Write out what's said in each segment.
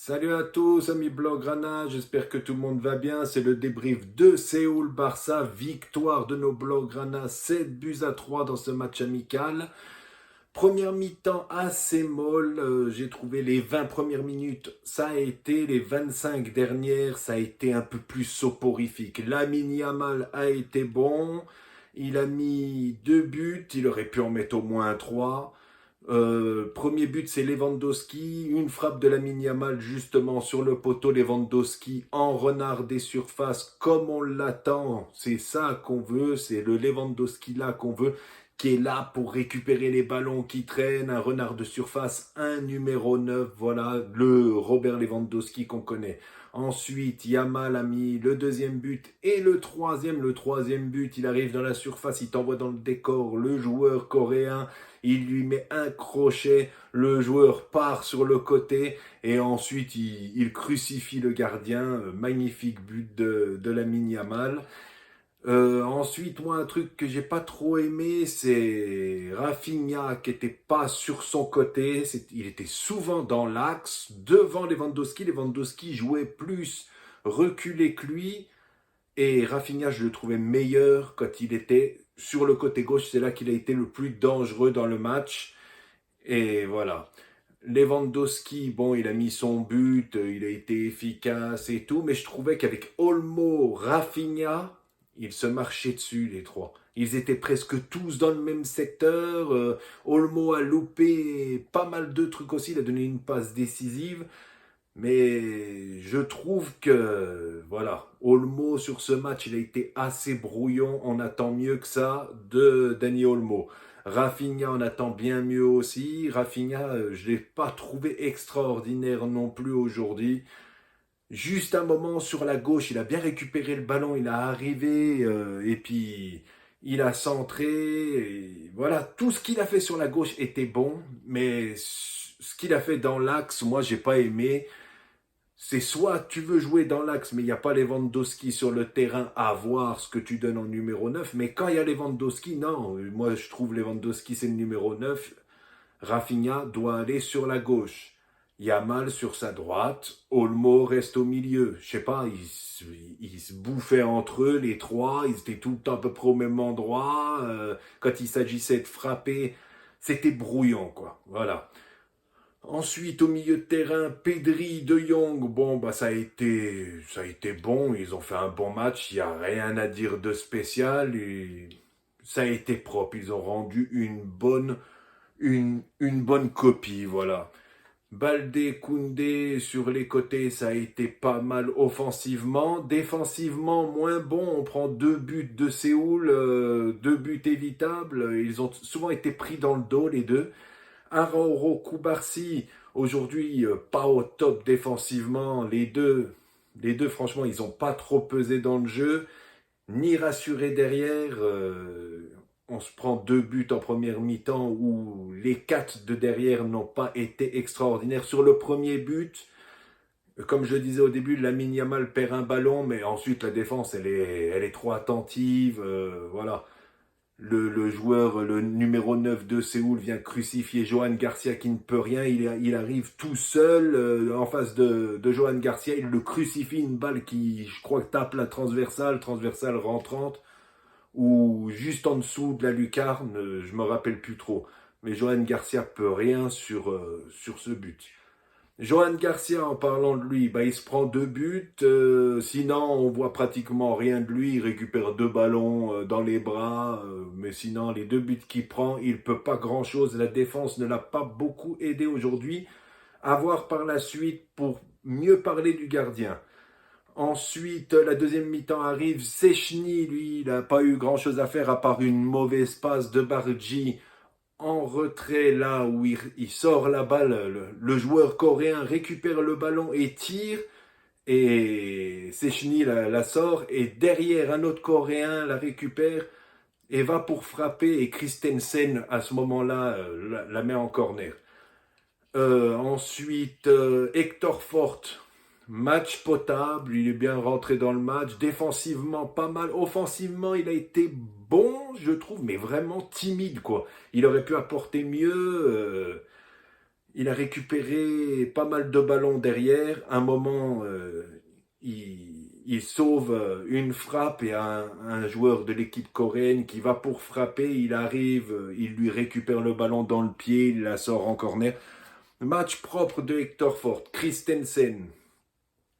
Salut à tous, amis Blaugrana, j'espère que tout le monde va bien. C'est le débrief de Séoul-Barça, victoire de nos Blaugrana, 7-3 dans ce match amical. Première mi-temps assez molle, j'ai trouvé les 20 premières minutes, ça a été, les 25 dernières, ça a été un peu plus soporifique. Lamine Yamal a été bon, il a mis 2 buts, il aurait pu en mettre au moins 3. Premier but, c'est Lewandowski. Une frappe de Lamine Yamal justement sur le poteau. Lewandowski en renard des surfaces comme on l'attend. C'est ça qu'on veut. C'est le Lewandowski là qu'on veut, qui est là pour récupérer les ballons qui traînent. Un renard de surface, un numéro 9. Voilà le Robert Lewandowski qu'on connaît. Ensuite, Yamal a mis le deuxième but et le troisième. Le troisième but, il arrive dans la surface, il t'envoie dans le décor le joueur coréen. Il lui met un crochet, le joueur part sur le côté et ensuite il crucifie le gardien. Magnifique but de Lamine Yamal. Ensuite, moi, un truc que j'ai pas trop aimé, c'est Rafinha qui était pas sur son côté. Il était souvent dans l'axe, devant Lewandowski. Lewandowski jouait plus reculé que lui. Et Rafinha, je le trouvais meilleur quand il était sur le côté gauche. C'est là qu'il a été le plus dangereux dans le match. Et voilà. Lewandowski, bon, il a mis son but, il a été efficace et tout, mais je trouvais qu'avec Olmo, Rafinha, ils se marchaient dessus, les trois. Ils étaient presque tous dans le même secteur. Olmo a loupé pas mal de trucs aussi, il a donné une passe décisive. Mais je trouve que, voilà, Olmo sur ce match, il a été assez brouillon. On attend mieux que ça de Dani Olmo. Rafinha, on attend bien mieux aussi. Rafinha, je ne l'ai pas trouvé extraordinaire non plus aujourd'hui. Juste un moment sur la gauche, il a bien récupéré le ballon, il a arrivé et puis il a centré. Et voilà, tout ce qu'il a fait sur la gauche était bon, mais ce qu'il a fait dans l'axe, moi, j'ai pas aimé. C'est soit tu veux jouer dans l'axe, mais il n'y a pas Lewandowski sur le terrain à voir ce que tu donnes en numéro 9. Mais quand il y a Lewandowski, non. Moi, je trouve Lewandowski, c'est le numéro 9. Rafinha doit aller sur la gauche. Yamal sur sa droite. Olmo reste au milieu. Je sais pas, ils se bouffaient entre eux, les trois. Ils étaient tout le temps à peu près au même endroit. Quand il s'agissait de frapper, c'était brouillon, quoi. Voilà. Ensuite, au milieu de terrain, Pedri, De Jong, bon, bah, ça a été bon. Ils ont fait un bon match. Il n'y a rien à dire de spécial. Et ça a été propre. Ils ont rendu une bonne copie, voilà. Baldé, Koundé sur les côtés, ça a été pas mal offensivement. Défensivement, moins bon. On prend 2 buts de Séoul, 2 buts évitables. Ils ont souvent été pris dans le dos, les deux. Arauro, Koubarsi, aujourd'hui pas au top défensivement. Les deux, franchement, ils n'ont pas trop pesé dans le jeu, ni rassuré derrière. On se prend 2 buts en première mi-temps où les 4 de derrière n'ont pas été extraordinaires. Sur le premier but, comme je disais au début, Lamine Yamal perd un ballon, mais ensuite la défense, elle est trop attentive. Voilà. Le joueur, le numéro 9 de Séoul vient crucifier Johan Garcia qui ne peut rien. Il arrive tout seul en face de Johan Garcia. Il le crucifie, une balle qui, je crois, tape la transversale rentrante, ou juste en dessous de la lucarne, je me rappelle plus trop. Mais Johan Garcia peut rien sur ce but. Johan Garcia, en parlant de lui, bah, il se prend 2 buts. Sinon, on voit pratiquement rien de lui. Il récupère 2 ballons dans les bras. Mais sinon, les 2 buts qu'il prend, il ne peut pas grand-chose. La défense ne l'a pas beaucoup aidé aujourd'hui. À voir par la suite pour mieux parler du gardien. Ensuite, la deuxième mi-temps arrive. Sechny, lui, il n'a pas eu grand-chose à faire à part une mauvaise passe de Bargi en retrait, là où il sort la balle, le joueur coréen récupère le ballon et tire, et Sechny la sort, et derrière un autre coréen la récupère et va pour frapper, et Christensen à ce moment-là la met en corner. Ensuite, Hector Fort, match potable, il est bien rentré dans le match. Défensivement, pas mal. Offensivement, il a été bon, je trouve, mais vraiment timide, quoi. Il aurait pu apporter mieux. Il a récupéré pas mal de ballons derrière. Un moment, il sauve une frappe et un joueur de l'équipe coréenne qui va pour frapper. Il arrive, il lui récupère le ballon dans le pied, il la sort en corner. Match propre de Hector Ford. Christensen.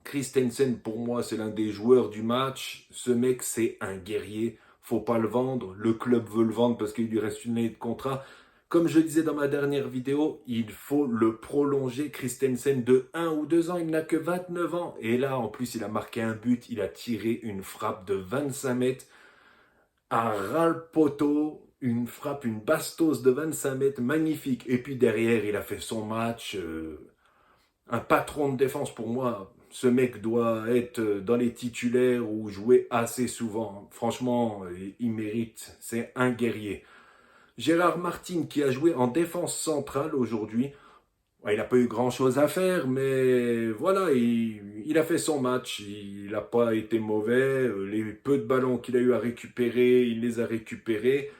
Christensen, pour moi, c'est l'un des joueurs du match. Ce mec, c'est un guerrier. Faut pas le vendre. Le club veut le vendre parce qu'il lui reste une année de contrat. Comme je disais dans ma dernière vidéo, il faut le prolonger, Christensen, de 1 ou 2 ans. Il n'a que 29 ans. Et là, en plus, il a marqué un but. Il a tiré une frappe de 25 mètres à ras le poteau. Une frappe, une bastos de 25 mètres. Magnifique. Et puis derrière, il a fait son match. Un patron de défense pour moi. Ce mec doit être dans les titulaires ou jouer assez souvent. Franchement, il mérite. C'est un guerrier. Gérard Martin qui a joué en défense centrale aujourd'hui. Il n'a pas eu grand-chose à faire, mais voilà, il a fait son match. Il n'a pas été mauvais. Les peu de ballons qu'il a eu à récupérer, il les a récupérés.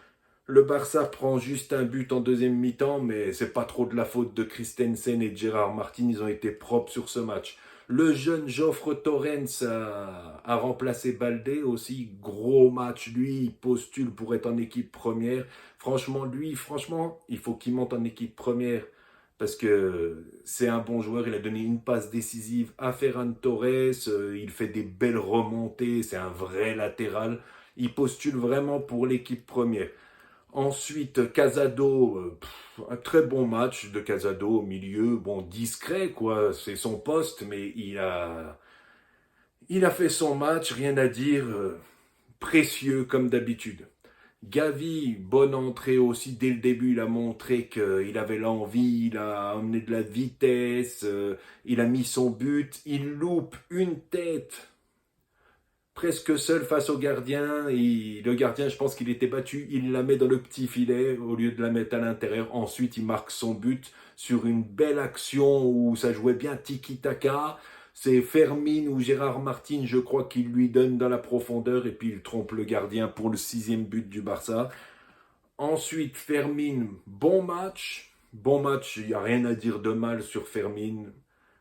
Le Barça prend juste un but en deuxième mi-temps, mais c'est pas trop de la faute de Christensen et de Gérard Martin. Ils ont été propres sur ce match. Le jeune Joffre Torrens a remplacé Baldé aussi. Gros match, lui, il postule pour être en équipe première. Franchement, il faut qu'il monte en équipe première parce que c'est un bon joueur. Il a donné une passe décisive à Ferran Torres. Il fait des belles remontées. C'est un vrai latéral. Il postule vraiment pour l'équipe première. Ensuite, Casado, un très bon match de Casado au milieu, bon, discret, quoi, c'est son poste, mais il a fait son match, rien à dire, précieux comme d'habitude. Gavi, bonne entrée aussi, dès le début, il a montré qu'il avait l'envie, il a amené de la vitesse, il a mis son but, il loupe une tête presque seul face au gardien. Et le gardien, je pense qu'il était battu. Il la met dans le petit filet au lieu de la mettre à l'intérieur. Ensuite, il marque son but sur une belle action où ça jouait bien tiki-taka. C'est Fermin ou Gérard Martin, je crois, qui lui donne dans la profondeur et puis il trompe le gardien pour le 6e but du Barça. Ensuite, Fermin, bon match. Bon match, il n'y a rien à dire de mal sur Fermin.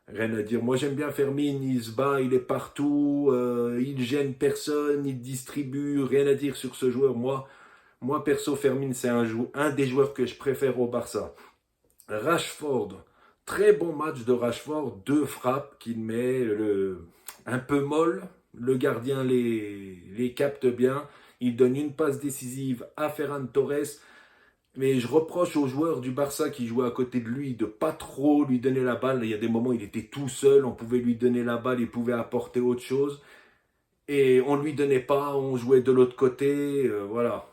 Rien à dire. Moi, j'aime bien Fermin, il se bat, il est partout, il gêne personne, il distribue, rien à dire sur ce joueur. Moi perso, Fermin, c'est un des joueurs que je préfère au Barça. Rashford, très bon match de Rashford, 2 frappes qu'il met, un peu molle, le gardien les capte bien, il donne une passe décisive à Ferran Torres. Mais je reproche aux joueurs du Barça qui jouaient à côté de lui de pas trop lui donner la balle. Il y a des moments où il était tout seul, on pouvait lui donner la balle, il pouvait apporter autre chose. Et on ne lui donnait pas, on jouait de l'autre côté. Voilà.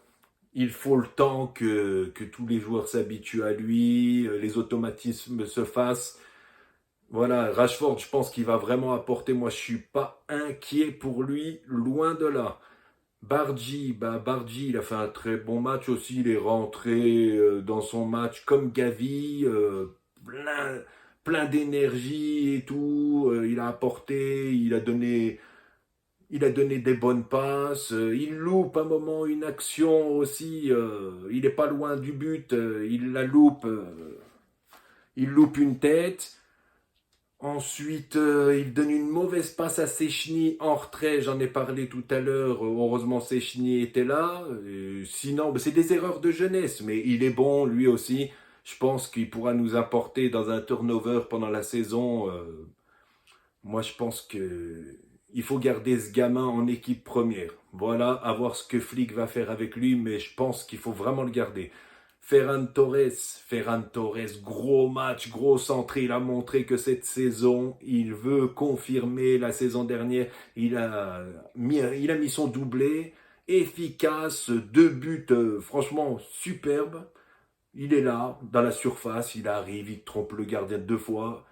Il faut le temps que tous les joueurs s'habituent à lui, les automatismes se fassent. Voilà, Rashford, je pense qu'il va vraiment apporter. Moi, je ne suis pas inquiet pour lui, loin de là. Bardi, il a fait un très bon match aussi. Il est rentré dans son match comme Gavi, plein d'énergie et tout. Il a apporté, il a donné des bonnes passes. Il loupe un moment une action aussi. Il n'est pas loin du but. Il la loupe. Il loupe une tête. Ensuite, il donne une mauvaise passe à Sechny en retrait, j'en ai parlé tout à l'heure. Heureusement, Sechny était là. Sinon, c'est des erreurs de jeunesse, mais il est bon, lui aussi. Je pense qu'il pourra nous apporter dans un turnover pendant la saison. Moi, je pense que il faut garder ce gamin en équipe première. Voilà, à voir ce que Flick va faire avec lui, mais je pense qu'il faut vraiment le garder. Ferran Torres, gros match, gros entrée. Il a montré que cette saison, il veut confirmer la saison dernière. Il a mis son doublé, efficace, 2 buts, franchement superbe. Il est là, dans la surface, il arrive, il trompe le gardien 2 fois.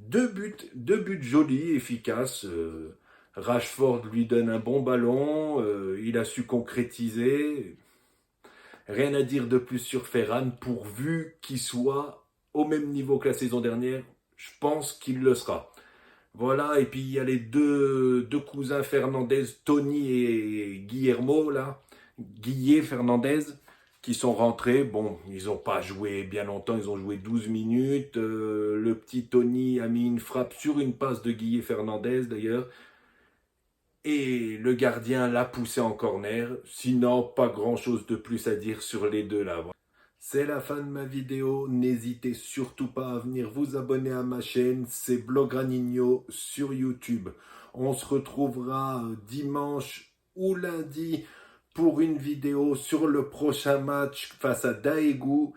2 buts jolis, efficaces. Rashford lui donne un bon ballon, il a su concrétiser. Rien à dire de plus sur Ferran, pourvu qu'il soit au même niveau que la saison dernière. Je pense qu'il le sera. Voilà, et puis il y a les deux cousins Fernandez, Tony et Guillermo, là. Guillet Fernandez. qui sont rentrés. Bon, ils n'ont pas joué bien longtemps, ils ont joué 12 minutes. Le petit Tony a mis une frappe sur une passe de Guille Fernandez d'ailleurs. Et le gardien l'a poussé en corner. Sinon, pas grand-chose de plus à dire sur les deux là. C'est la fin de ma vidéo. N'hésitez surtout pas à venir vous abonner à ma chaîne. C'est Blograninho sur YouTube. On se retrouvera dimanche ou lundi pour une vidéo sur le prochain match face à Daegu,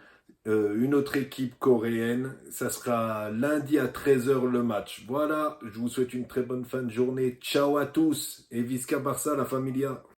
une autre équipe coréenne. Ça sera lundi à 13h le match. Voilà, je vous souhaite une très bonne fin de journée. Ciao à tous et Visca Barça la familia.